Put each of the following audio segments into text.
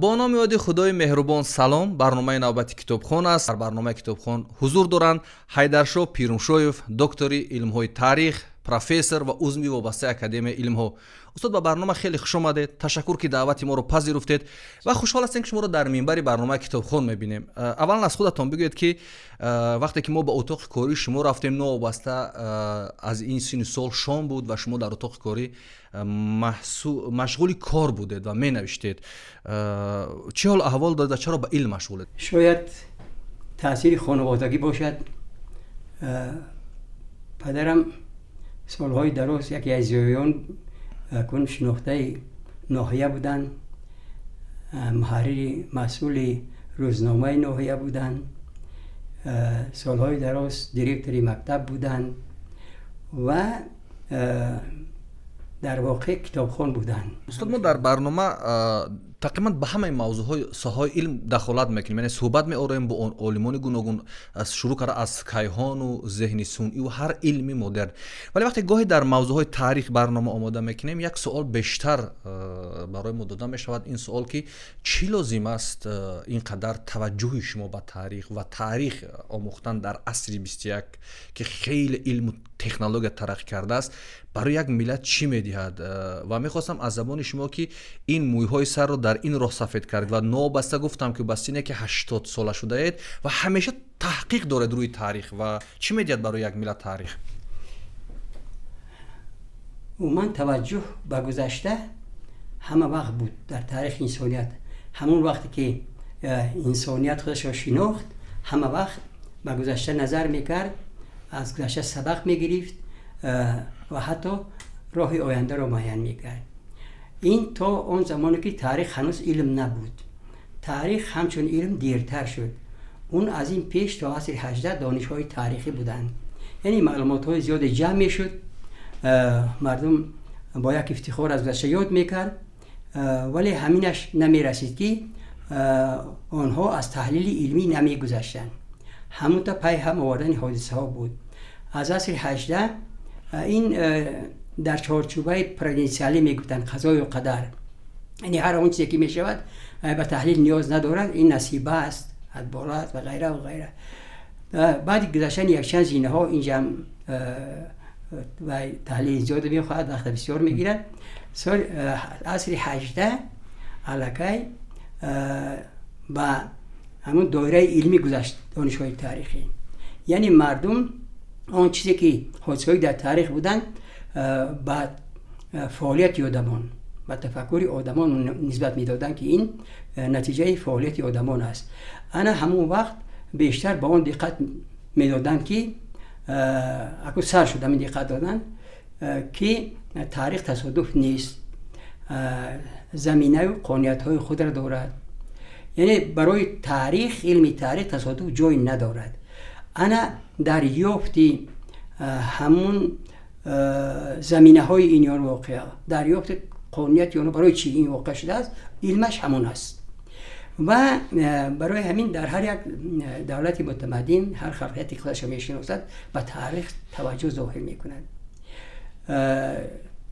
با نام یاد خدای مهربان سلام. برنامه نوبتی کتابخوان است. در برنامه کتابخوان حضور دارند حیدرشاه پیرمشویف، دکتری علم‌های تاریخ، پروفسور و عضو وابسته اکادمی علم‌ها. استاد به برنامه خیلی خوش آمدید. تشکر که دعوت ما رو پذیرفتید و خوشحال هستیم که شما رو در منبر برنامه کتابخوان می‌بینیم. اولا از خودتون بگویید که وقتی که ما به اتاق کاری شما رفتیم نوابسته از این سن سال شام بود و شما در اتاق کاری مشغول کار بودید و می نوشتید. چه حال احوال دارید و چرا به علم مشغولید؟ شاید تأثیر خانوادگی باشد. پدرم سالهای دراز یکی از زیایان کن شناخته ناحیه بودن، محرر مسئول روزنامه ناحیه بودن، سالهای دراز دیرکتوری مکتب بودن و در واقع کتابخوان بودن. استاد ما در برنامه تقریبا به همه موضوعهای ساحه علم دخالت میکنیم، یعنی صحبت می‌آوریم با عالمان گوناگون، از شروع کرده از کیهان و ذهن صنعی و هر علمی مدرن. ولی وقتی گاهی در موضوعهای تاریخ برنامه آماده میکنیم یک سوال بیشتر برای ما داده میشود. این سوال که چی لازم است اینقدر توجه شما به تاریخ و تاریخ آموختن در عصر 21 که خیلی علم و تکنولوژی ترقی کرده است برای یک ملت چی میدهد؟ و میخواستم از زبان شما که این مویهای سر رو در این راه سفید کرد و نوبسته گفتم که بس اینه که 80 ساله شده اید و همیشه تحقیق دارد روی تاریخ و چی میدهد برای یک ملت تاریخ؟ من توجه به گذشته همه وقت بود در تاریخ انسانیت. همون وقتی که انسانیت خودش را شناخت همه وقت به گذشته نظر میکرد، از گذشته سبق میگرفت و حتی راه آینده را معین میکرد. این تا اون زمانی که تاریخ هنوز علم نبود. تاریخ همچون علم دیرتر شد. اون از این پیش تا عصر 18 دانش‌های تاریخی بودن، یعنی معلومات‌های زیاد جمع میشد، مردم با یک افتخار از گذشته یاد میکرد، ولی همینش نمیرسید که آنها از تحلیل علمی نمیگذشتن. همون تا پی هم آوردن حادثه ها بود. از عصر 18 این در چارچوبه پرودنسیالی میگفتن قضا و قدر، یعنی هر اون چیزی که میشود به تحلیل نیاز ندارد، این نصیبه است، ادبار است و غیره و غیره. بعد گذشتن یک چند زینه ها اینجا و تحلیل زیاد میخواهد، وقت بسیار میگیرد. سال عصر 18 علاقه با همون دایره علمی گذشت دانش‌های تاریخی، یعنی مردم آن چیزی که حادثه‌ای در تاریخ بودن با فعالیت آدمان و تفکر آدمان نسبت میدادن که این نتیجه فعالیت آدمان است. انا همون وقت بیشتر با آن دقت میدادن که اگه سر شدم این دقت دادن که تاریخ تصادف نیست، زمینه و قانونیت‌های خود را دارد. یعنی برای تاریخ، علم تاریخ تصادف جای ندارد. انا دریافتی همون زمینه های این واقعه، دریافت قانونیت یعنی برای چی این واقع شده است، علمش همون است. و برای همین در هر یک دولت متمدن هر خلقیتی خودش را میشناسد به تاریخ توجه ظاهر میکند.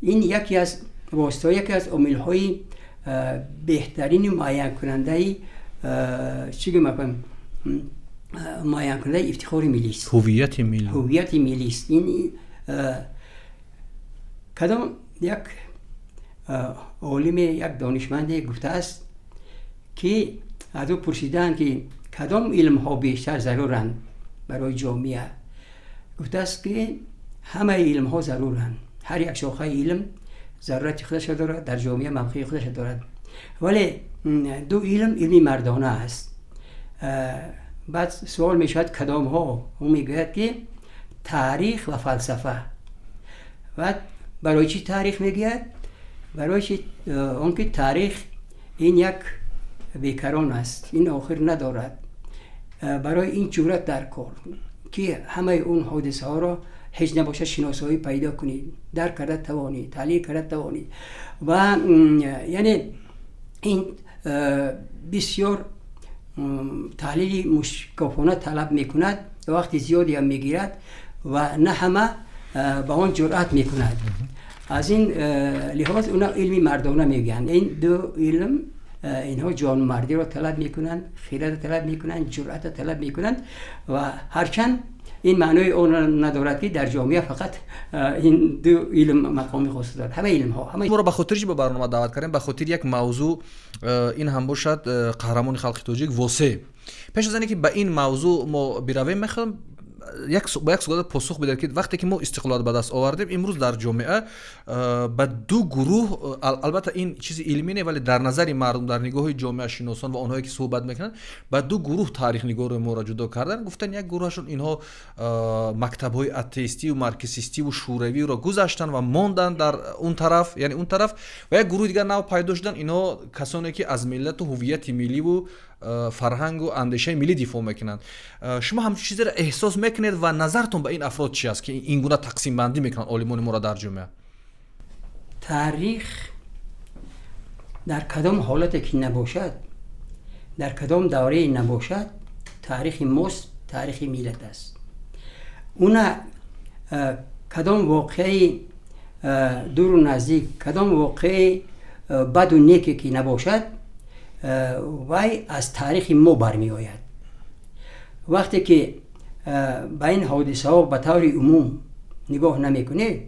این یکی از واسطه، یکی از عامل‌های بهترین معین کننده معین کننده افتخار ملی است، هویت ملی. هویت ملی است. این کدام یک عالم، یک دانشمند گفته است که از او پرسیدن که کدام علم ها بیشتر ضرورند برای جامعه. گفته است که همه علم ها ضرورند، هر یک شاخه علم ضرورت خودش دارد، در جامعه موقع خودش دارد، ولی دو علم مردانه است. بعد سوال می شود کدام ها؟ اون می گوید که تاریخ و فلسفه. و برای چی تاریخ می گوید؟ برای چی؟ اون که تاریخ این یک بیکران است، این آخر ندارد. برای این جرأت در کار که همه اون حادثه ها را هیچ نباشه شناسایی پیدا کنید، درک کرده توانید، تحلیل کرده توانید. و یعنی این بسیار تحلیل مشکافانه طلب میکند، وقتی زیادی هم میگیرد و نه همه با آن جرأت میکند. از این لحاظ اونا علمی مردانه میگن. این دو علم اینها جوانمردی رو طلب میکنن، خیرات طلب میکنن، جرأت طلب میکنن و هرچند این معنی اون ندارد که در جامعه فقط این دو علم مقام خاص دارد. همه علم ها همه ما رو به خاطر چی به برنامه دعوت کردیم؟ به خاطر یک موضوع این هم باشد قهرمان خلق تاجیک واسه. پیش از اینکه که به این موضوع ما برویم میخوام با یک سوال پاسخ بدید که وقتی که ما استقلال به دست آوردیم امروز در جامعه به دو گروه، البته این چیز علمی نه ولی در نظر مردم، در نگاه جامعه شناسان و آنهایی که صحبت میکنن، به دو گروه تاریخ نگار رو ما را جدا کردن. گفتن یک گروهشون اینها مکتب های اتئیستی و مارکسیستی و شوروی را گذاشتن و ماندن در اون طرف، یعنی اون طرف، و یک گروه دیگر نو پیدا شدن، اینها کسانی که از ملت و هویت ملی و فرهنگ و اندیشه ملی دفاع میکنند. شما همچین چیزی را احساس میکنید و نظرتون به این افراد چی است که این گونه تقسیم بندی میکنن عالمان ما را در جامعه؟ تاریخ در کدام حالتی که نباشد، در کدام دوره نباشد، تاریخ ماست، تاریخ ملت است. اون کدام واقعی دور و نزدیک، کدام واقعی بد و نیکی که نباشد، وای از تاریخ ما برمی آید. وقتی که به این حادثه ها به طور عموم نگاه نمی کنید،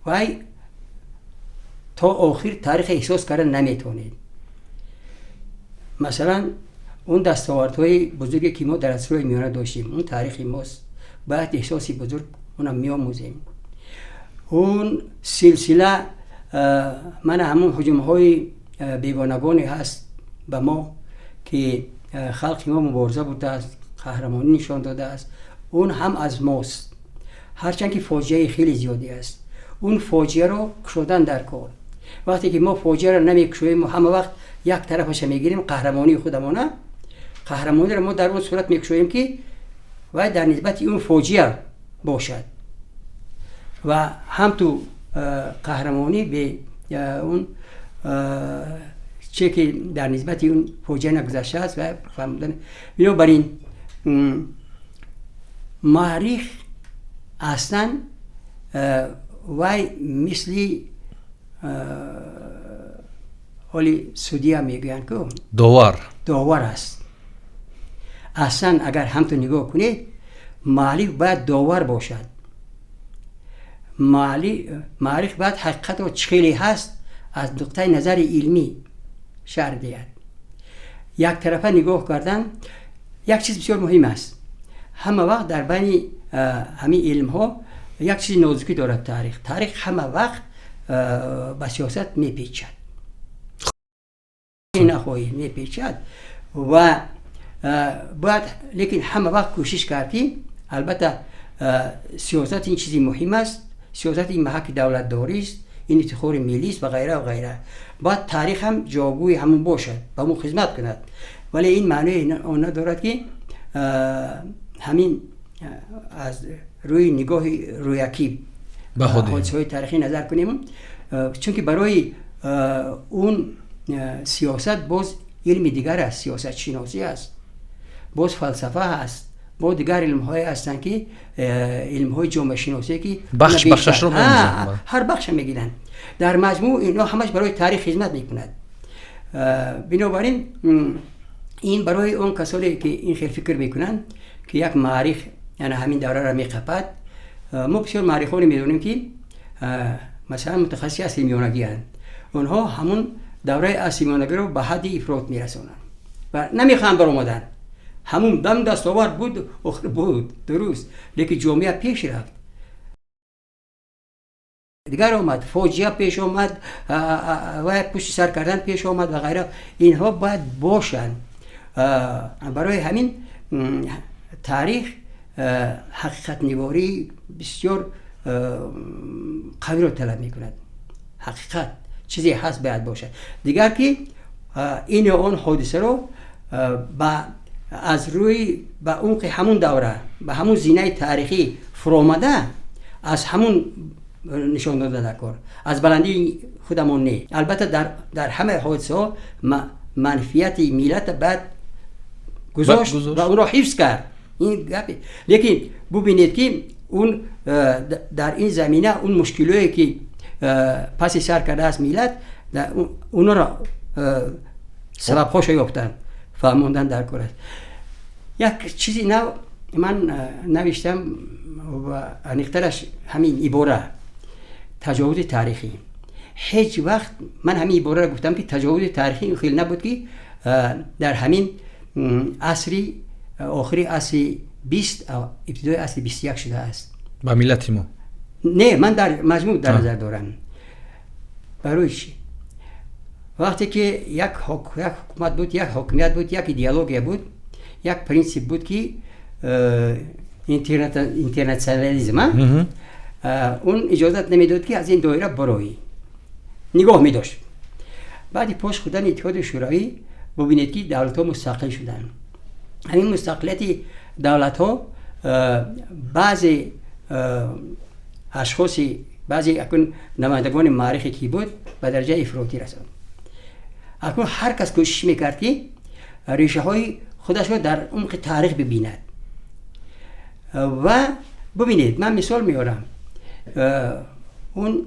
وای تا آخر تاریخ احساس کردن نمیتونید. مثلا اون دستاوردهای بزرگی که ما در عصرهای میانه داشتیم، اون تاریخ ماست، باید احساسی بزرگ اونم میآموزیم. اون سلسله من همون هجوم های بیگانگانی هست به ما که خلق ما مبارزه بوده است، قهرمانی نشان داده است، اون هم از ماست، هرچند که فاجعه خیلی زیادی است. اون فاجعه رو کشودن در کار. وقتی که ما فاجعه رو نمیکشویم، همه وقت یک طرفش میگیریم، قهرمانی خودمونه، قهرمانی رو ما در اون صورت میکشویم که و در نسبت اون فاجعه باشد و هم تو قهرمانی به اون چه که در نسبت اون فاجعه نگذشته است و فهمیدن. بنابراین مورخ اصلا وای مثلی حالی سودی هم میگوین که داور است. اصلا اگر هم تو نگاه کنید، مورخ باید داور باشد. مورخ باید حقیقت و چخیلی هست از نقطه نظر علمی شرح دهد. یک طرفه نگاه کردن یک چیز بسیار مهم است. همه وقت در بین همین علم ها یک چیز نازکی دارد. تاریخ همه وقت به سیاست میپیچد، نخواهی میپیچد و باید لیکن همه وقت کوشش کردی. البته سیاست این چیزی مهم است، سیاست این محک دولت داری است، این افتخار ملی است و غیره و غیره. باید تاریخ هم جاگوی همون باشد، به همون خدمت کند، ولی این معنی آن ندارد که همین از روی نگاه رویکی به حادثه‌های تاریخی نظر کنیم، چون که برای اون سیاست باز علم دیگر است، سیاست شناسی است، باز فلسفه است، با دیگر علم های هستن که علم های جامعه شناسی که بخشش رو می‌گیرن، هر بخش میگیرن. در مجموع اینا همش برای تاریخ خدمت میکند. بنابراین این برای اون کسانی که این خیلی فکر میکنن که یک مورخ یعنی همین دوره را میقپد، ما بسیار مورخانی میدونیم که مثلا متخصص اصل میانگی هستند، اونها همون دوره اصل میانگی رو به حد افراط میرسونن و نمیخوان برآمدن. همون دم دستاورد بود آخر بود درست، لیکن جامعه پیش رفت، دیگر آمد، فاجعه پیش آمد و پشت سر کردن پیش آمد و غیره. اینها باید باشن. برای همین تاریخ حقیقت نگاری بسیار قوی رو طلب میکند. حقیقت چیزی هست باید باشد. دیگر که این اون حادثه رو از روی به عمق همون دوره، به همون زینه تاریخی فرآمده، از همون نشان داده در کار، از بلندی خودمون نه. البته در همه حادثه ها منفیت ملت بعد گذاشت و اون را حفظ کرد، این گپی. لیکن ببینید که اون در این زمینه اون مشکلاتی که پس سر کرده از ملت اونا را سبب خوش یافتن فهموندن در کره. یک چیزی من نوشتم و انیخترش همین عباره تجاوز تاریخی. هیچ وقت من همین عباره را گفتم که تجاوز تاریخی خیلی نبود که در همین عصری آخری عصر 20 و ابتدای عصر 21 شده است با ملت ما. نه، من در مجموع در نظر دارم. برای چی؟ وقتی که یک حکومت بود، یک حاکمیت بود، یک ایدئولوژی بود، یک پرینسیپ بود که اینترنشنالیسم، اون اجازت نمیداد که از این دایره برایی، نگاه میداشت. بعد پاش خودن اتحاد شوروی ببینید که دولت ها مستقل شدن. همین مستقلیت دولت ها بعضی اشخاصی، بعضی اکنون نمایندگان معرخی که بود به درجه افراطی رساند. اکنون هر کس کوشش میکرد که ریشه های خودش را در عمق تاریخ ببیند. و ببینید من مثال میارم، اون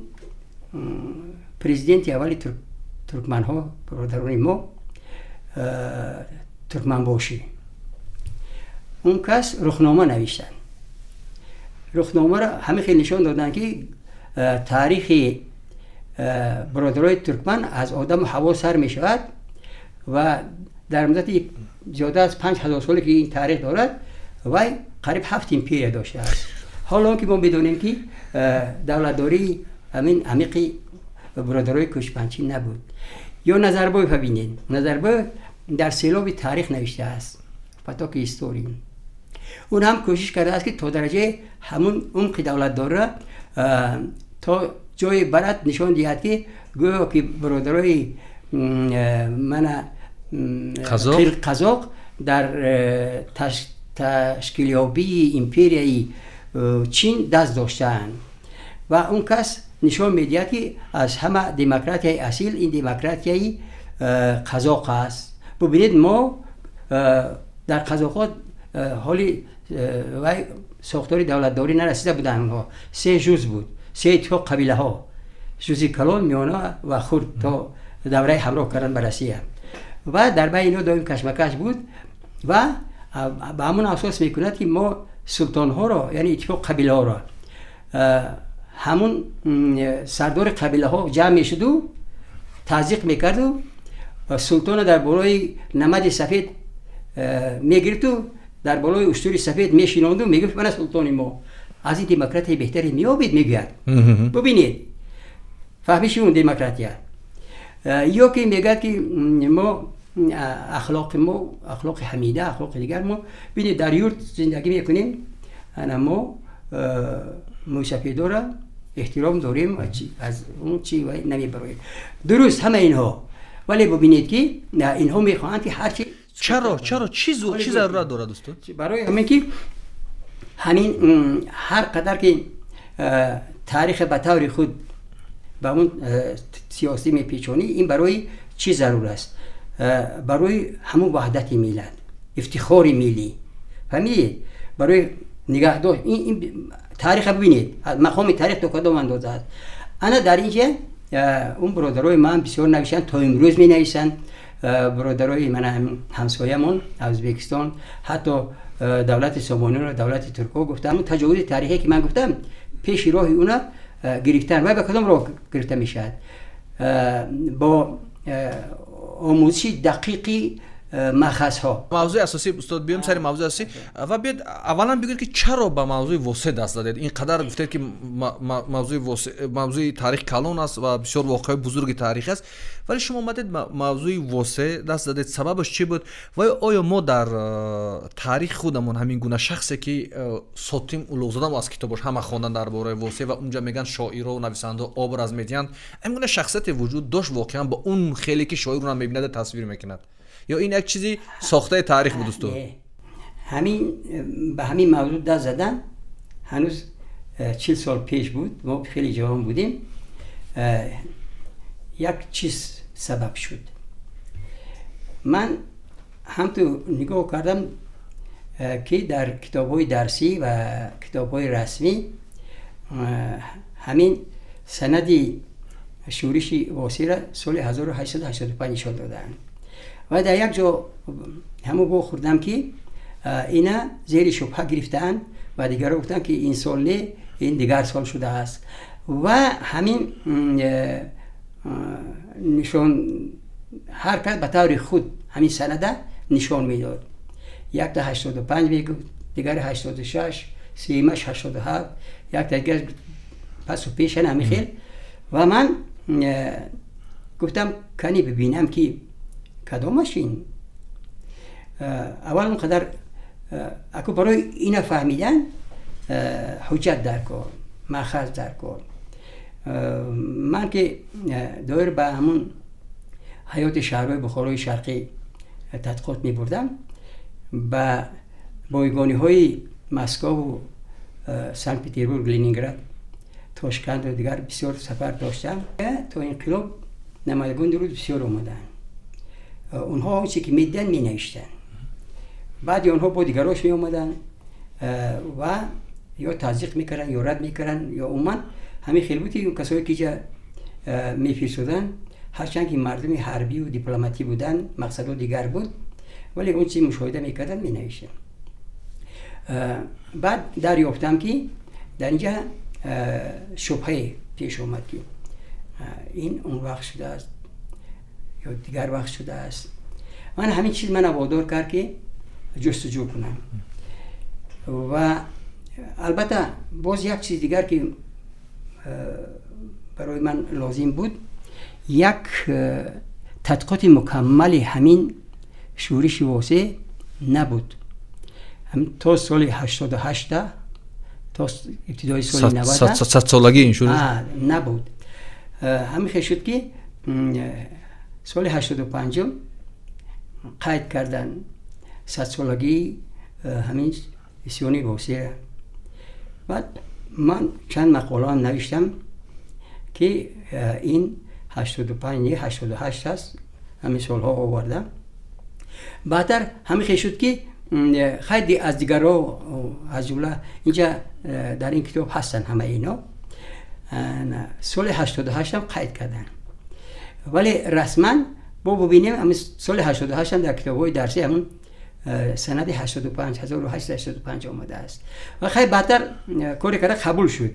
پرزیدنت اولی ترکمن ها، برادران ما، ترکمن باشی، اون کس رخنامه نوشتن. رخنامه را همه خیلی نشان دادن که تاریخ برادرای ترکمن از آدم و حوا سر می شود و در مدت زیاده از 5000 سالی که این تاریخ دارد و قریب 7 امپریا داشته است. حالا که ما بدونیم که دولتداری همین عمیقی برادرای کوشپنچی نبود. یا نظربای ببینید، نظربای در سیلاب تاریخ نوشته است، فتاک هیستوری. اون هم کوشش کرده است که تا درجه همون عمق دولتدار را تا جای برد نشان دهد که گویا که برادرای من قزاق در تشکیلیابی امپریای چین دست داشتن و اون کس نشان میدهد که از همه دموکراتیای اصیل این دموکراتیای قزاق است. ببینید ما در قزاقات حالی و ساختاری دولتداری نرسیده بودن. اونها 3 جز بود، 3 اتفاق قبیله ها، جزی کلان، میانا و خرد، تا دوره همراه کردن به روسیه و در بین اینا دائم کشمکش بود و به همون اساس میکند که ما سلطان ها را، یعنی اتفاق قبیله ها را، همون سردار قبیله ها جمع میشد و تضییق میکرد و سلطان در بالای نمد سفید میگرد و در بالای اشتری سفید میشیناند و میگفت من سلطان ما از این دموکراتی بهتری میابید میگوید. ببینید فهمیشی اون دموکراتی یا که میگه که ما اخلاق ما اخلاق حمیده، اخلاق دیگر ما ببینید در یورت زندگی میکنیم، ما موسیقی را احترام داریم و از اون چی نمیبریم. درست همه اینها، ولی ببینید که اینها میخواهند که هر چی چرا چی ضرورت داره دوستان؟ برای همین که همین هر قدر که تاریخ به طور خود به اون سیاسی میپیچونی، این برای چی ضرور است؟ برای همون وحدت ملت، افتخار ملی، فهمیدید؟ برای نگهداشت این تاریخ ببینید، مقام تاریخ تو کدام اندازه است. انا در اینجا اون برادرای من بسیار نوشتن، تا امروز می نویسن. برادرای من همسایه‌مون ازبکستان، حتی دولت سامانی و دولت ترکیه گفتم اون تجاوز تاریخی که من گفتم پیش راه اونا گرفتن و به کدام راه گرفته میشد؟ با آموزش دقیقی مخص ها. موضوع اساسی استاد بیام سر موضوع اساسی و بیاد اولا بگید که چرا به موضوع واسه دست دادید؟ اینقدر گفتید که موضوع تاریخ کلان است و بسیار واقعه بزرگ تاریخ است، ولی شما اومدید موضوع واسه دست دادید، سببش چی بود؟ و آیا ما در تاریخ خودمون همین گونه شخصی که ساتیم اولوزاده از کتابش همه خواندن درباره واسه و اونجا میگن شاعرها و نویسنده آبراز میدین، این گونه شخصیت وجود داشت واقعا با اون خیلی که شاعر رو هم میبیند تصویر میکند، یا این یک چیزی ساخته تاریخ بود دوستو؟ همین به همین موضوع دست زدن هنوز 40 سال پیش بود، ما خیلی جوان بودیم. یک چیز سبب شد، من هم تو نگاه کردم که در کتاب‌های درسی و کتاب‌های رسمی همین سندی شورش واسع را سال 1885 نشان دادند و در یک جا همون با خوردم که اینا زیر شبهه گرفتند و دیگر گفتن که این سال نه، این دیگر سال شده است و همین نشان هر کس به طور خود همین سنده نشان میداد. یک تا 85 میگفت، دیگر 86، سیمش 87، یک تا دیگر پس و پیش همین خیل و من گفتم کنی ببینم که کدامش این. اول اونقدر اکو برای اینا فهمیدن حجت در کار، مأخذ در کار. من که دایر به همون حیات شهرهای بخارای شرقی تحقیقات می بردم، با بایگانی های مسکو و سنت پترزبورگ، لنینگراد، تاشکند و دیگر بسیار سفر داشتم. تا انقلاب نمایندگان درود بسیار اومدن، اونها آنچه که میدن می نوشتن، بعد اونها با دیگراش می اومدن و یا تضییق میکردن یا رد میکردن یا عموما همین خیلی بود که کسایی که میفرستادن هرچند که مردم حربی و دیپلماتی بودن مقصد دیگر بود ولی اون چی مشاهده میکردن می نوشتن. بعد دریافتم که در اینجا شبهه پیش اومد که این اون وقت شده است یا دیگر وقت شده است. من همین چیز من وادار کرد که جستجو کنم و البته باز یک چیز دیگر که برای من لازم بود، یک تحقیقات مکمل همین شورش واسع نبود. تا سال 88 تا ابتدای سال 90 صد سالگی این شورش نبود. همین خیلی شد که سال 85 قید کردن 100 سالگی همین اسیونی واسع. بعد من چند مقاله هم نوشتم که این 85 88 است، همین سالها آوردم. بعدتر همین خیلی شد که خیلی از دیگرها از جمله اینجا در این کتاب هستن همه اینا سال 88 هم قید کردن، ولی رسما با ببینیم همین سال 88 هم در کتاب‌های درسی همون سند 1885 آمده است و خیلی بعدتر کاری کرده قبول شد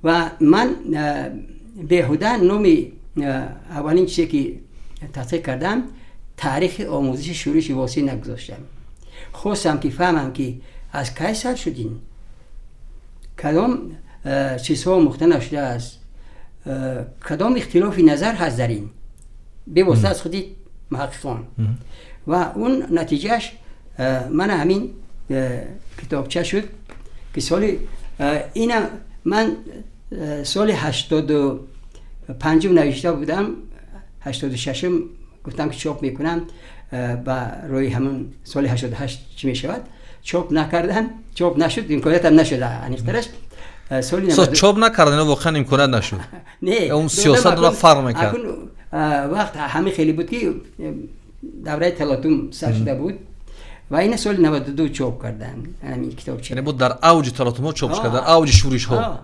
و من بیهوده نومی اولین چیزی که تحقیق کردم تاریخ آموزش شورش واسع نگذاشتم. خواستم که فهمم که از کی سال شدین، کدام چیزها مختلف شده است، کدام اختلاف نظر هست در این به واسطه از خودی محققان و اون نتیجهش من همین کتابچه شد که سال اینا من سال 85 نوشته بودم، 86 گفتم که چاپ میکنم با روی همون سال 88 چی میشود، چاپ نکردن، چاپ نشد، امکانیت هم نشد انیخترش. چاپ نکردن واقعا امکانیت نشد. نه اون سیاست رو فرق میکرد. وقت همین خیلی بود که دوره تلاطم سر شده بود و این سال 92 چاپ کردن همین کتاب. یعنی بود در اوج تلاطم ها چاپ شد، در اوج شورش ها.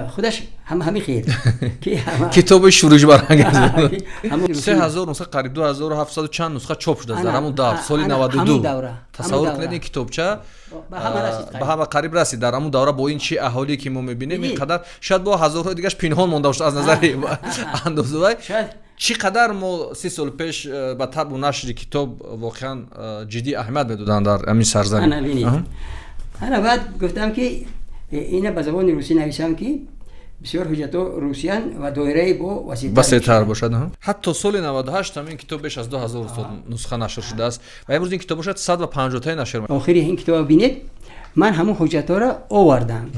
خودش همین خیر کتاب شورش برانگیز 3000 نسخه قریب 2700 چند نسخه چاپ شده در همون دور سال 92. تصور کنید این کتابچه به همه قریب رسید در همون دوره با این چی اهالی که ما میبینیم اینقدر شاید با هزارها دیگه پنهان مونده باشه از نظر اندازه چقدر ما 30 سال پیش به طب و نشر کتاب واقعا جدی اهمیت میدادن در همین سرزمین. انا بعد گفتم که اینا به زبان روسی نوشتم که بسیار حجت‌ها روسیان و دایره با وسیع‌تر باشد. حتی سال 98 هم این کتاب بیش از 2000 نسخه نشر شده است و امروز این کتاب شد 150 تا نشر می‌کنه. آخری این کتاب ببینید من همون حجت‌ها را آوردم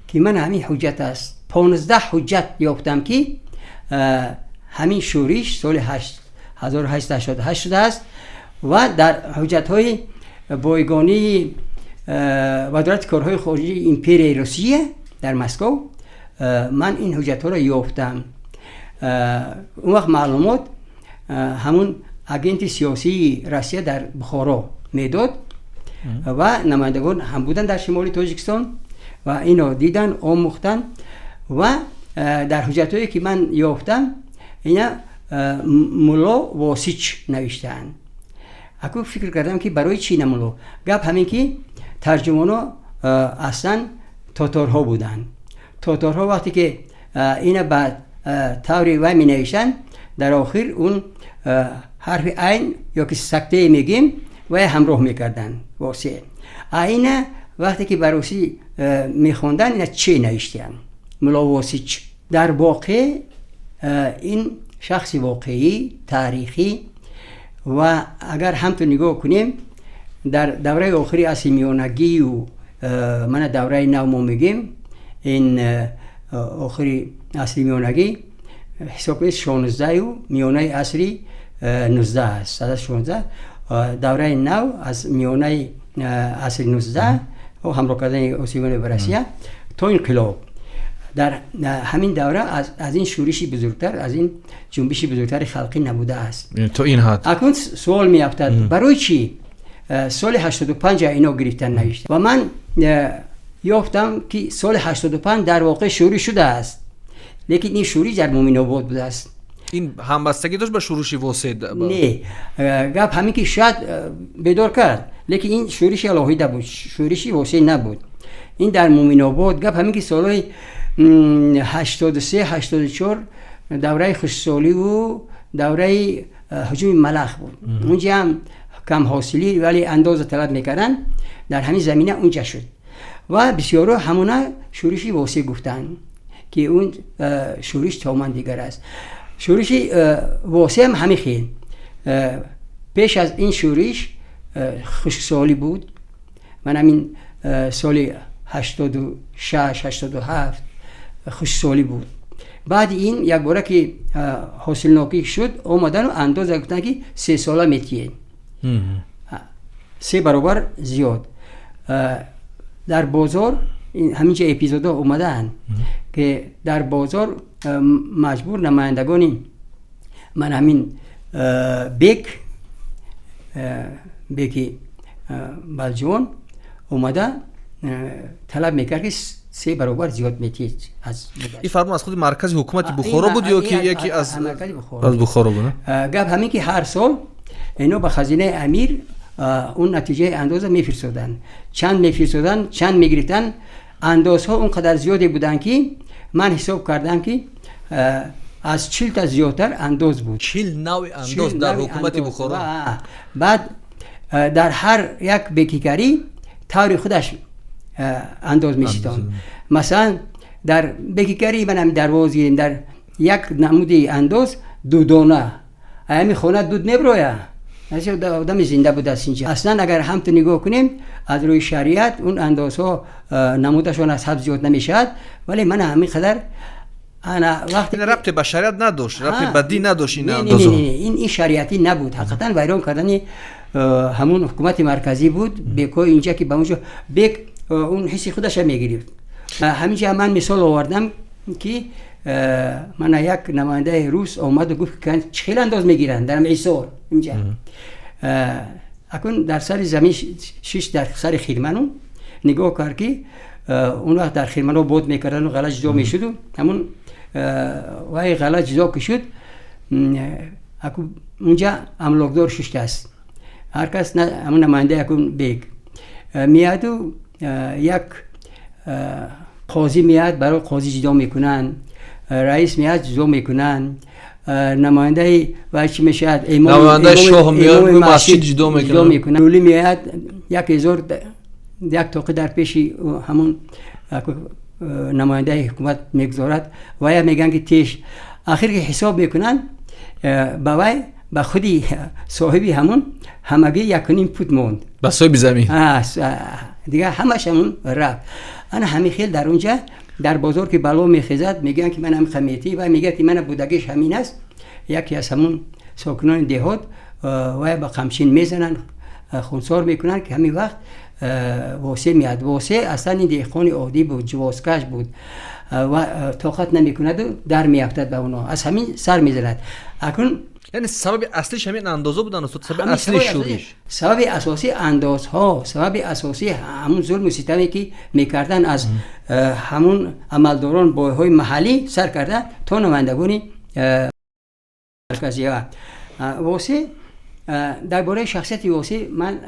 که من همین حجت است 15 حجت یافتم که همین شورش سال 1888 شده است و در حجت‌های بایگانی وزارت کارهای خارجه امپرای روسیه در مسکو من این حجت‌ها را یافتم. اون وقت معلومات همون اگنت سیاسی روسیه در بخارا میداد و نمایندگان هم بودن در شمال تاجیکستان و اینو دیدن آموختن و در حجتایی که من یافتم اینا ملا واسیچ نوشتن. اکو فکر کردم که برای چی نمولو؟ گپ همین که ترجمانو اصلا تاتارها بودن. تاتارها وقتی که اینا بعد طوری وای می نوشتن در آخر اون حرف عین یا که سکته میگیم و همراه میکردن واسه اینا وقتی که بروسی میخوندن اینا چی نوشتن؟ ملا واسیچ. در واقع این شخص واقعی تاریخی و اگر همتون نگاه کنیم در دوره آخری اصل میانگی و من دوره نو میگیم این آخری اصل میانگی حساب 16 و میانه اصلی 19 است. از 16 دوره نو از میانه اصل 19 و همراه کردن اوسیون براسیا تا انقلاب در همین دوره از این شورشی بزرگتر از این جنبشی بزرگتر خلقی نبوده است. تو این حد اکنون سوال می افتد برای چی سال 85 اینا گرفتن نوشتن و من یافتم که سال 85 در واقع شروع شده است، لیکن این شروعی در مومن آباد بوده است. این همبستگی داشت با شورش واسه؟ نه، گپ همین که شاید بدار کرد، لیکن این شورش الهیده بود، شورشی واسه نبود. این در مومن آباد گپ همین که سالهای 83 84 دوره خوشسالی و دوره هجوم ملخ بود. اونجا هم کم حاصلی ولی اندازه طلب میکردن، در همین زمینه اونجا شد و بسیارا همونا شورشی واسه گفتن که اون شورش تمام دیگر است. شورش واسه هم همین خیلی پیش از این شورش خشکسالی بود. من همین سال 86 87 خشکسالی بود. بعد این یک باره که حاصل ناکی شد اومدن و اندازه گفتن که 3 ساله میتیه 3 برابر زیاد. در بازار همینجا اپیزودا اومدن که در بازار مجبور نمایندگانی من همین بیکی بلجون اومده طلب میکرد که 3 برابر زیاد میتید از این فرمان از خود مرکز حکومت بخارا بود یا که یکی از بخارا بود؟ گفت همین که هر سال اینو به خزینه امیر اون نتیجه اندازه میفرستادن، چند میفرستادن چند میگرفتن، اندازها اونقدر زیادی بودن که من حساب کردم که از 40 تا زیادتر انداز بود. 40 نوع انداز در حکومت بخارا. بعد در هر یک بیکیگری طور خودش انداز میشتن. مثلا در بیکیگری من هم دروازه در یک نمودی انداز 2 دانه همین خونه دود نبرویه نشد آدم زنده بود است اینجا. اصلا اگر هم تو نگاه کنیم از روی شریعت اون اندازها نمودشون از حد زیاد نمیشد، ولی من همین قدر انا وقتی ربط به شریعت نداشت، ربط به دین نداشت این اندازه. این شریعتی نبود، حقیقتا ویران کردن همون حکومت مرکزی بود. بیکو اینجا که به اونجا بیک اون حسی خودش میگرفت. همینجا من مثال آوردم که من یک نماینده روس اومد و گفت که چخیل انداز میگیرن در میسور اینجا. اکنون در سر زمین 6 در سر خیرمنو نگاه کرد که اون وقت در خیرمنو بود میکردن و غلط جدا میشد و همون وای غلط جدا که شد اکنون اونجا املاکدار 6 است. هر کس همون نماینده اکنون بیگ میاد و یک قاضی میاد برای قاضی جدا میکنن، رئیس میاد جدا میکنن، نماینده وچی میشد نماینده شاه میاد و مسجد جدا میکنن. رولی میاد 1000 یک توقع در پیش همون نماینده حکومت میگذارد و یا میگن که تیش آخر که حساب میکنن باوی با خودی صاحبی همون همگی 1.5 فوت موند با صاحب زمین دیگه همش همون رفت. انا همین خیل در اونجا در بازار که بالا میخیزد میگن که من هم خمیتی و میگه که من بودگیش همین است. یکی از همون ساکنان دهات و با قمچین میزنن خونسار میکنن که همین وقت واسه میاد. واسه اصلا این دهقان عادی بود، جوازکش بود و طاقت نمیکند و در میافتد به اونا، از همین سر میزند. اکنون یعنی سبب اصلیش همین اندازه بودن استاد، سبب اصلی شورش، سبب اساسی اندازها، سبب اساسی همون ظلم و ستمی که میکردن از همون عملداران بایهای محلی سر کردن تا نمایندگان مرکزی ها. واسه درباره شخصیت واسه من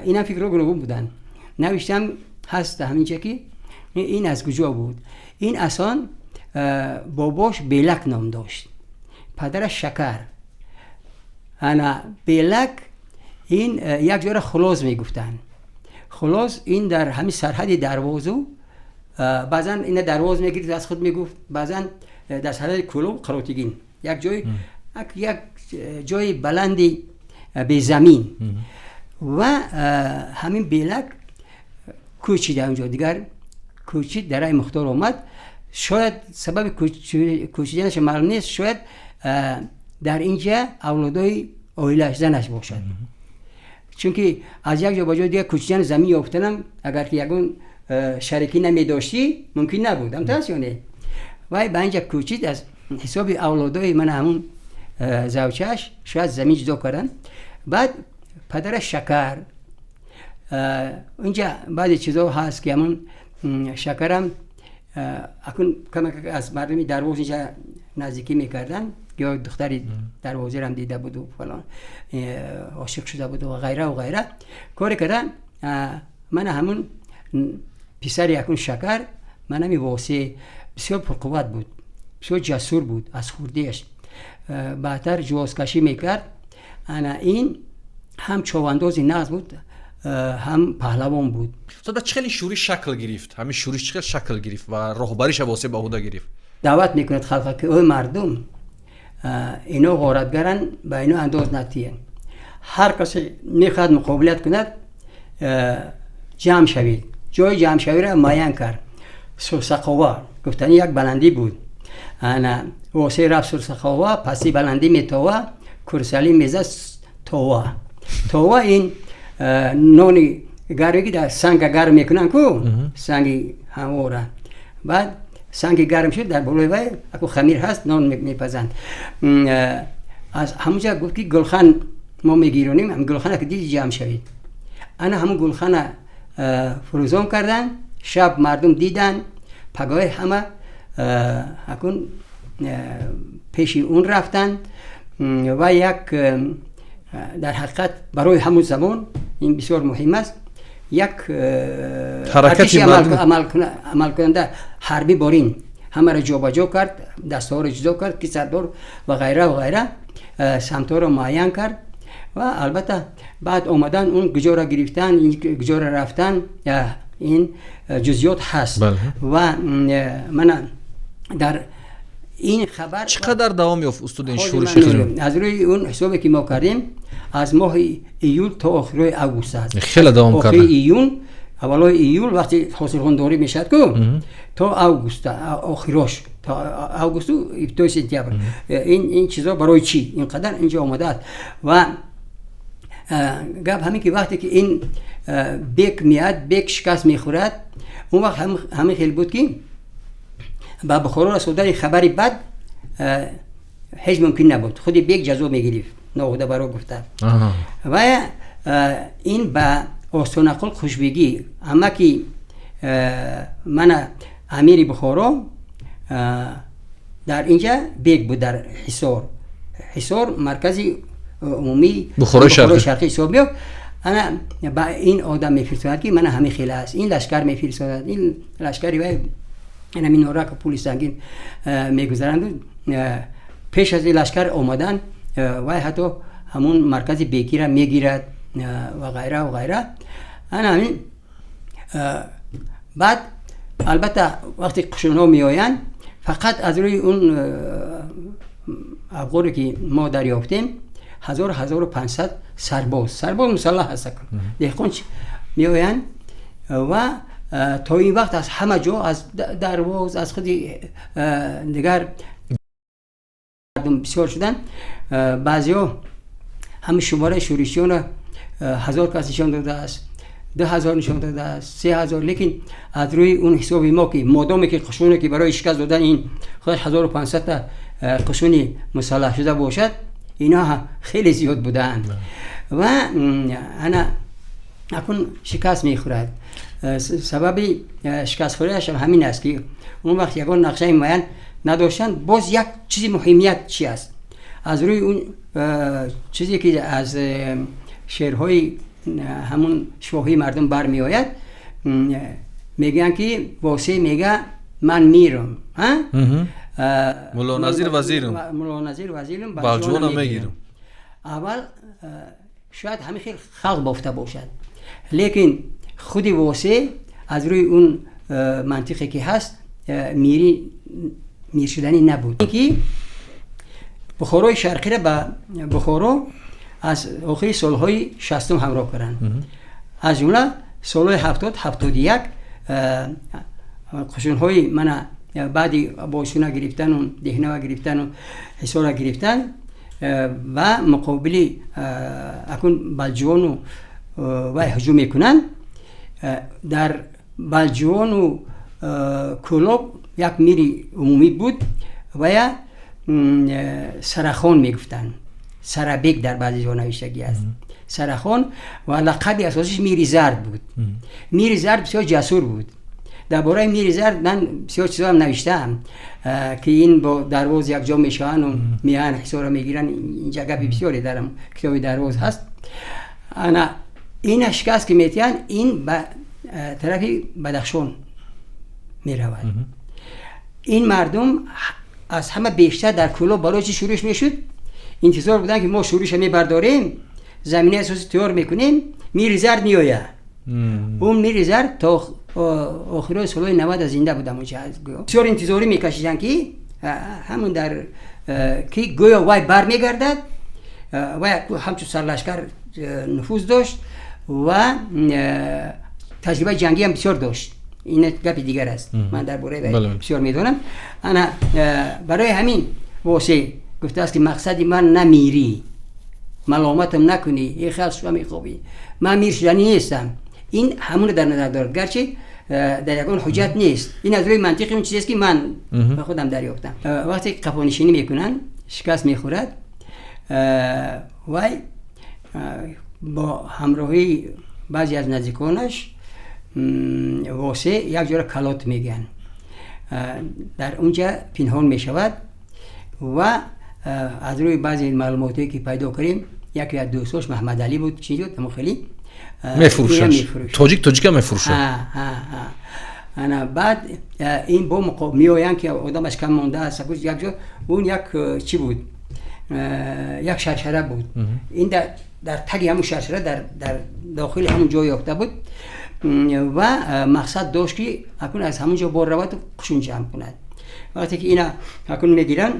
اینا فکر رو گروگون بودن، نوشتم هست همینجا که این از کجا بود. این اصلا باباش بیلک نام داشت، پدرش شکر. انا بیلک این یک جور خلاص میگفتن. خلاص این در همین سرحد دروازو، بعضا این دروازه میگرید از خود میگفت، بعضا در سرحد کلو قروتگین یک جای بلندی به زمین و همین بیلک کوچیده اونجا. دیگر کوچید درای مختار آمد. شاید سبب کوچیدنش معلوم نیست، شاید در اینجا اولادای اویلش زنش باشد، چون که از یک جا به جای دیگر کوچیدن زمین یافتنم اگر که یگون شریکی نمی داشتی ممکن نبود، همتاسیونه وای به اینجا کوچید. از حساب اولادای من همون زوجهش شاید زمین جدا کردن. بعد پدرش شکر، اینجا بعضی چیزا هست که همون شکرم اکن کم از مردمی دروازه اینجا نزدیکی میکردن، یا دختری دروازه رم دیده بود و فلان عاشق شده بود و غیره و غیره کاری کردن. من همون پسر یکون شکر، من همی واسه بسیار پرقوت بود، بسیار جسور بود، از خوردیش بعدتر جوازکشی میکرد. انا این هم چواندازی نغز بود هم پهلوان بود. صد چه خیلی شورش شکل گرفت، همین شورش چه شکل گرفت و راهبریش واسه به عهده گرفت. دعوت میکند خلق که اوه مردم اینا غارتگرن، به اینا انداز نتیه، هر کسی میخواد مقابلت کند جمع شوید. جای جمع شوید را معین کرد. سرسقوا گفتن یک بلندی بود، انا واسه رفت سرسقوا پسی بلندی میتوه کرسلی میزه توه این نونی گرمی که در سنگ گرم میکنن کو سنگی هموره، بعد سنگ گرم شد در بالای وی اکو خمیر هست نان میپزند. از همونجا گفت که گلخان ما میگیرونیم، هم گلخانه که دیدی جمع شوید. انا همون گلخانه فروزان کردن، شب مردم دیدن، پگاه همه اکون پیش اون رفتن و یک در حقیقت برای همون زمان این بسیار مهم است، یک حرکتی عمل کننده حربی بارین همه را جابجا کرد، دسته ها را جدا کرد که سردار و غیره و غیره سمت ها را معین کرد و البته بعد آمدن اون گجا را گرفتن، این گجا را رفتن، این جزئیات هست. و من در این خبر چقدر دوام یافت استاد این شورش؟ از روی اون حسابی که ما کردیم از ماه ایول تا آخر اوگوست است. خیلی دوام کرد. آخر ایول، اولای ایول وقتی حاصل خوانداری میشد که تا اوگوست، آخرش تا اوگوست و ابتدای سپتامبر. این چیزا برای چی اینقدر اینجا آمده است؟ و گپ همین که وقتی که این بیک میاد، بیک شکست میخورد، اون وقت همین خیلی بود که با بخارا رسوندن خبری بد هیچ ممکن نبود، خودی بیک جزا میگرفت، ناخوده برای گفته. و این با آستانقل خوشبگی اما که من امیر بخارا در اینجا بیک بود، در حصار مرکزی عمومی بخارا شرقی حساب میاد. انا با این آدم میفرستاد که من همین خیلی است، این لشکر میفرستاد، این لشکری و این همین نورا که پول سنگین میگذارند. پیش از این لشکر آمدن و حتی همون مرکز بیکی را میگیرد و غیره و غیره. انا همین بعد البته وقتی قشون ها می آیند فقط از روی اون ابغوری که ما دریافتیم 1500 سرباز مسلح هست دهقان می آیند و تا این وقت از همه جا، از درواز، از خود دیگر بسیار شدن. بعضی ها همه شماره شورشیان 1000 کس نشان داده است، 2000 نشان داده است، 3000، لیکن از روی اون حسابی ما که مادامی که قشونی که برای شکست دادن این خودش 1500 تا قشونی مسلح شده باشد، اینا خیلی زیاد بودن و انا اکنون شکست میخورد. سبب شکست خوریش همین است که اون وقت یکان نقشه معین نداشتن. باز یک چیزی مهمیت چی است؟ از روی اون چیزی که از شعرهای همون شواهی مردم برمی آید میگن که واسه میگه من میرم، مولا نظیر وزیرم باجوانم میگیرم. اول شاید همه خیلی خلق بافته باشد، لیکن خود واسه از روی اون منطقی که هست میر شدنی نبود. که بخارای شرقی را به بخارا از آخر سالهای 60 همراه کردند. از جمله سالهای 70-71 قشونهای من بعدی باشونه گرفتن و دهنه گرفتن و حصار گرفتن و مقابلی اکن بلجوان و هجوم میکنن. در بلجوان و کلوب یک میری عمومی بود و یا سرخان میگفتن، سربیک در بعضی جا نوشتگی است، سرخان و لقب اساسیش میری زرد بود. میری زرد بسیار جسور بود. درباره میری زرد من بسیار چیزا هم نوشتم که این با درواز یک جا میشن و میان حصار میگیرن. اینجا گپی بسیاری در کتاب درواز هست. انا این اشکاست که میتیان این به طرف بدخشان میرود. این مردم از همه بیشتر در کلوب برای چی شروعش میشد؟ انتظار بودن که ما شروعش میبرداریم، زمینه اساسی تیار میکنیم، میری زرد میآید. اون میری زرد تا آخرای سالهای 90 زنده بودم اونجا. بسیار انتظاری میکشیدن که همون در که گویا وای بر میگردد و همچون سرلشکر نفوذ داشت و تجربه جنگی هم بسیار داشت. این گپ دیگر است، من درباره بسیار میدونم. انا برای همین واسه گفته است که مقصدی من نمیری، ملامتم نکنی، ای خلص و میخوابی، من میر شدنی نیستم. این همون در نظر دارد، گرچه در یکان حجت نیست. این از روی منطقی اون چیزی است که من به خودم دریافتم. وقتی قفانشینی میکنن شکست میخورد و با همراهی بعضی از نزدیکانش واسه یک جور کلات میگن، در اونجا پنهان میشود و از روی بعضی معلوماتی که پیدا کردیم یکی از دوستاش محمد علی بود، چی بود؟ خیلی میفروشش تاجیک میفروشه. انا بعد این با میآیند که آدمش کم مونده است، یک جا اون یک چی بود؟ یک شرشره بود. این در تگ همون شرشره در داخل همون جا یافته بود و مقصد داشت که اکنون از همون جا بار رود و قشون جمع کند. وقتی که اینا اکنون میگیرن،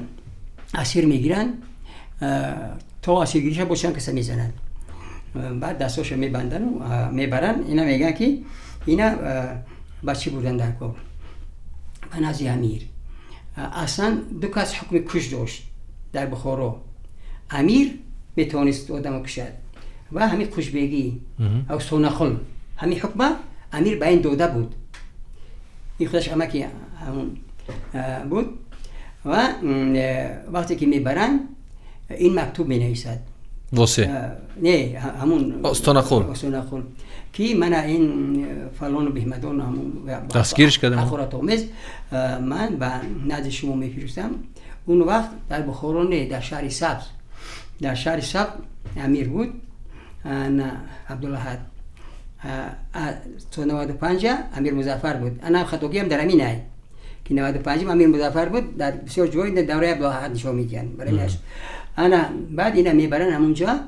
اسیر میگیرن، تا اسیرگیریش باشن کسی میزنن، بعد دستاش میبندن و میبرن. اینا میگن که اینا بچه بودن در کار بنازی امیر. اصلا دو کس حکم کش داشت در بخارا. امیر میتونست آدم کشد و همین خوشبگی او سونخل، همین حکم امیر به این داده بود. این خودش امکی همون بود و وقتی که میبرن این مکتوب می نویسد واسه نه همون استانخل که من این فلان و بهمدان همون دستگیرش کردم اخورات آمیز من به نزد شما میفرستم. اون وقت در بخارا نه، در شهر سبز، در شهر سبز امیر بود نه عبدالله. تو 95 امیر مظفر بود. انا خطاگی هم در همین ای که 95 امیر مظفر بود. در بسیار جایی در دوره عبدالله نشون میدن برای نش. انا بعد اینا میبرن همونجا.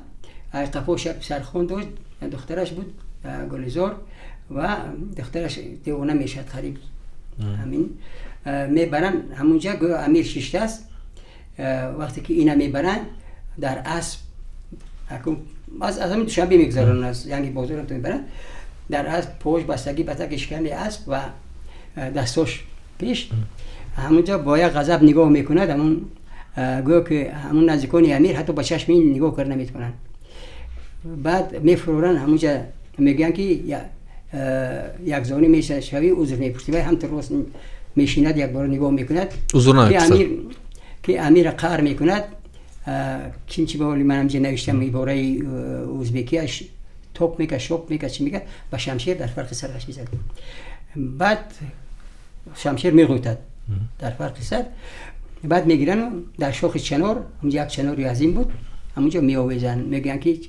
قفاش سرخون داشت، دخترش بود گلزار و دخترش دیوانه میشد خریب. همین میبرن همونجا گویا امیر شیشته است. وقتی که اینا میبرن در اسب از همین دوشنبه میگذارن، از یعنی بازار تو میبرن در اسب، پوش بستگی بتک اشکن اسب و دستاش پیش. همونجا با یک غضب نگاه میکند. همون گویا که همون نزدیکان امیر حتی با چشم این نگاه کردن نمیتونن. بعد میفرورن همونجا، میگن که یک زانی میشه شوی عذر میپرسی و هم تروس میشیند یک بار نگاه میکند که امیر قهر میکند. کینچی به منم جه نوشتم عباره ازبکیش توپ میکه شوپ میکه چی میگه با شمشیر در فرق سرش میزد. بعد شمشیر میغوتد در فرق سر. بعد میگیرن در شاخ چنار، اونجا یک چناری عظیم بود، همونجا میآویزن، میگن که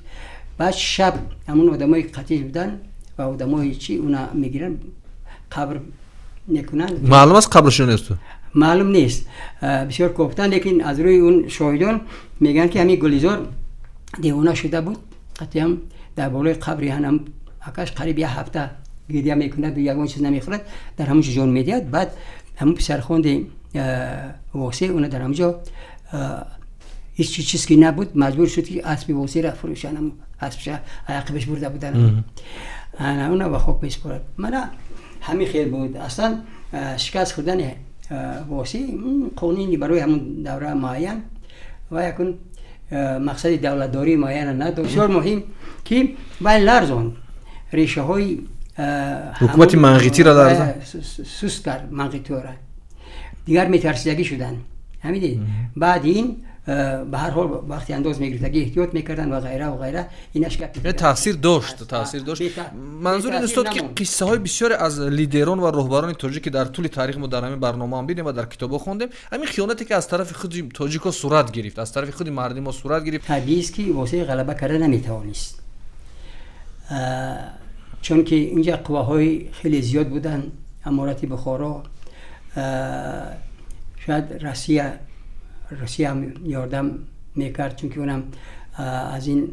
بعد شب همون آدمای قتیل بودن و آدمای چی اونا میگیرن قبر میکنن. معلوم است قبرشون نیست؟ معلوم نیست، بسیار گفتن، لیکن از روی اون شاهدان میگن که همین گلیزار دیوانه شده بود، قطعی هم در بالای قبری هم اکاش قریب یه هفته گریه میکنه و یگان چیز نمیخورد، در همونجا جون میدید. بعد همون پسرخوند واسه اون در همونجا هیچ چیز که نبود، مجبور شد که اسب واسه را فروشن، هم اسبش عقبش برده بودن، اون و خوب بسپرد. من همین خیلی بود، اصلا شکست خوردن واسه قانونی برای همون دوره معین و یکون مقصد دولتداری معین نداشت. بسیار مهم که باید لرزان ریشه های حکومت منقیتی را لرزان سوست کرد، منقیتی را دیگر میترسیدگی شدن همین. بعد این به هر حال وقتی انداز میگرفتگی احتیاط میکردن و غیره و غیره، اینش که تاثیر داشت. منظور این است که قصه های بسیار از لیدران و رهبران تاجیک که در طول تاریخ ما در همین برنامه هم دیدیم و در کتابا خوندیم، همین خیانتی که از طرف خود تاجیکا صورت گرفت، از طرف خود مردم ما صورت گرفت، طبیعی است که واسه غلبه کردن نمیتوانست، چون که اینجا قواهای خیلی زیاد بودن، امارت بخارا، شاید روسیه هم یاردم میکرد، چون که اونم از این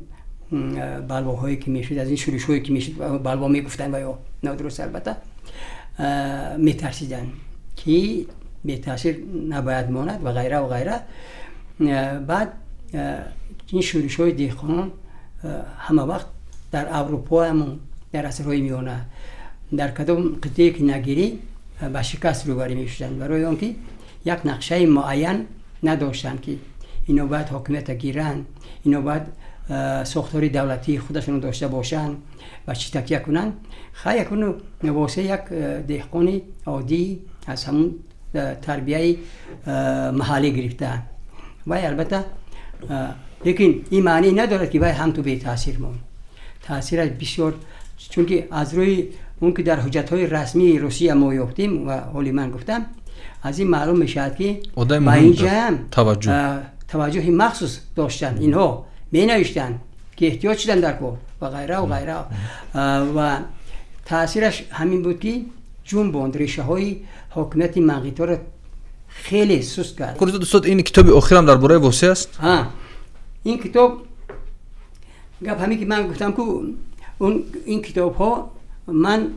بلواهایی که میشد، از این شورش‌هایی که میشد بلوا میگفتن و یا نادرست البته میترسیدن که به تاثیر نباید ماند و غیره و غیره. بعد این شورش‌های دهقانان همه وقت در اروپا هم در عصرهای میانه در کدام قطعه که نگیری به شکست روبرو میشدن، برای آنکه یک نقشه معین نداشتن که اینا باید حاکمیت گیرن، اینا باید ساختاری دولتی خودشون داشته باشن و چی تکیه کنن. خیلی یکونو واسه یک دهقان عادی از همون تربیه محلی گرفتن و البته لیکن این معنی ندارد که باید هم تو به تاثیر مون، تاثیرش بسیار، چون که از روی اون که در حجت‌های رسمی روسیه ما یافتیم و حالی من گفتم، از این معلوم میشد که با اینجا هم توجه مخصوص داشتن، اینها می نوشتن که احتیاط شدن در کار و غیره و غیره و تاثیرش همین بود که جنباند ریشه های حاکمیت منقیتی را خیلی سست کرد. دوستان این کتاب اخیرم درباره واسه است؟ این کتاب گپ همین که من گفتم که این کتاب ها من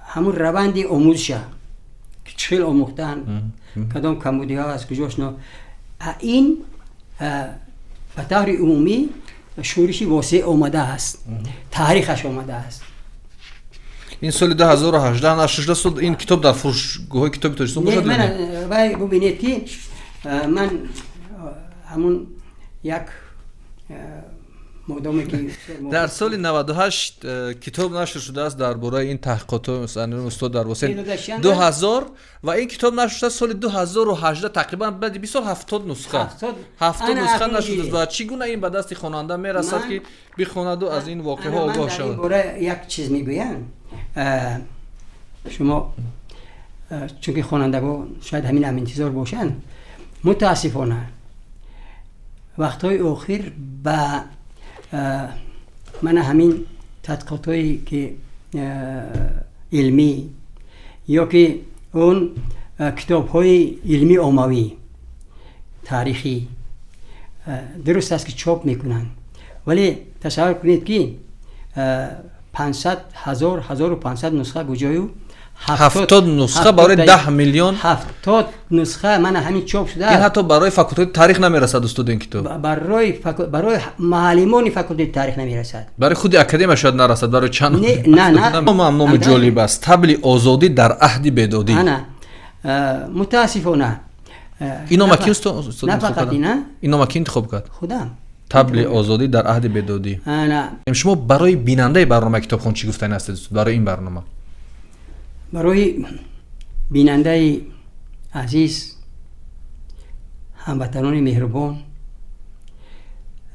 همون روند آموزش که چه آموختن، کدام کمبودی ها از کجاش نه، این به طور عمومی شورشی واسه آمده است، تاریخش آمده است. این سال 2018 نشر شد این کتاب در فروشگاه کتاب تاجیکستان باشد؟ نه، وای ببینید که من همون یک در سال 98 کتاب نشر شده است درباره این تحقیقات مثلا استاد در واسه 2000 و این کتاب نشر شده سال 2018 تقریبا بعد 20 سال 70 نسخه 70 نسخه نشر شده و چگونه این به دست خواننده میرسد که بخواند و از این واقعه ها آگاه شود؟ من یک چیز میگویم، شما چون که خوانندگان شاید همین انتظار باشن، متاسفانه وقتهای اخیر با من همین تحقیقاتی که علمی یا که اون کتاب‌های علمی عمومی تاریخی درست است که چاپ میکنن، ولی تصور کنید که 1500 نسخه بجایو 70 نسخه برای 10 میلیون 70 نسخه من همین چاپ شده. این حتی برای فاکولته تاریخ نمیرسد استاد این کتاب، برای معلمان فاکولته تاریخ نمیرسد، برای خود اکادمی شاید نرسد، برای چند نه نام جالب است، طبل آزادی در عهد بیدادی. نه متاسفانه اینو مکی استاد نه فقط اینو مکی انتخاب کرد خودم، طبل آزادی در عهد بیدادی. نه شما برای بیننده برنامه کتابخوان چی گفتن هستید برای این برنامه؟ برای بیننده عزیز هموطنان مهربان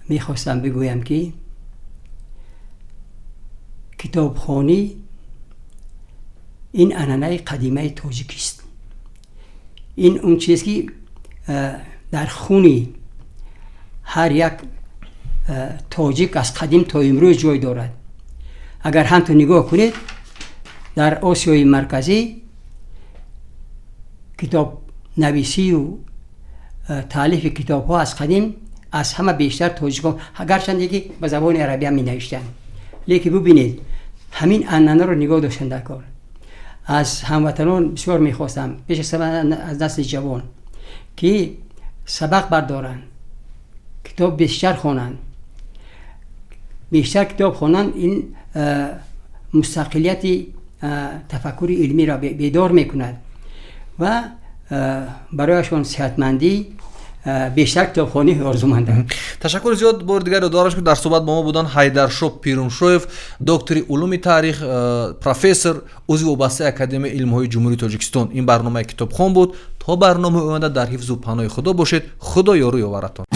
میخواستم بگویم که کتابخوانی این عنعنه قدیمه تاجیک است. این اون چیزی که در خونی هر یک تاجیک از قدیم تا امروز جای دارد. اگر هم تو نگاه کنید در آسیای مرکزی کتاب نویسی و تالیف کتاب ها از قدیم از همه بیشتر تاجیکان، اگرچند یکی به زبان عربی هم می نوشتن، لیکن ببینید همین عنعنه رو نگاه داشتن در کار. از هموطنان بسیار میخواستم پیش از نسل جوان که سبق بردارن، کتاب بیشتر خوانن، بیشتر کتاب خوانن. این مستقلیت تفکر علمی را بیدار میکند و برایشان صحتمندی بیشتر کتابخوانی آرزومندند. تشکر زیاد. بار دیگر دارش که در صحبت با ما بودن حیدرشاه پیرونشویف، دکتری علوم تاریخ، پروفسور، عضو وابسته اکادمی علم‌های جمهوری تاجیکستان. این برنامه کتابخوان بود. تا برنامه آینده در حفظ و پناه خدا باشید. خدا یارو یاورتان.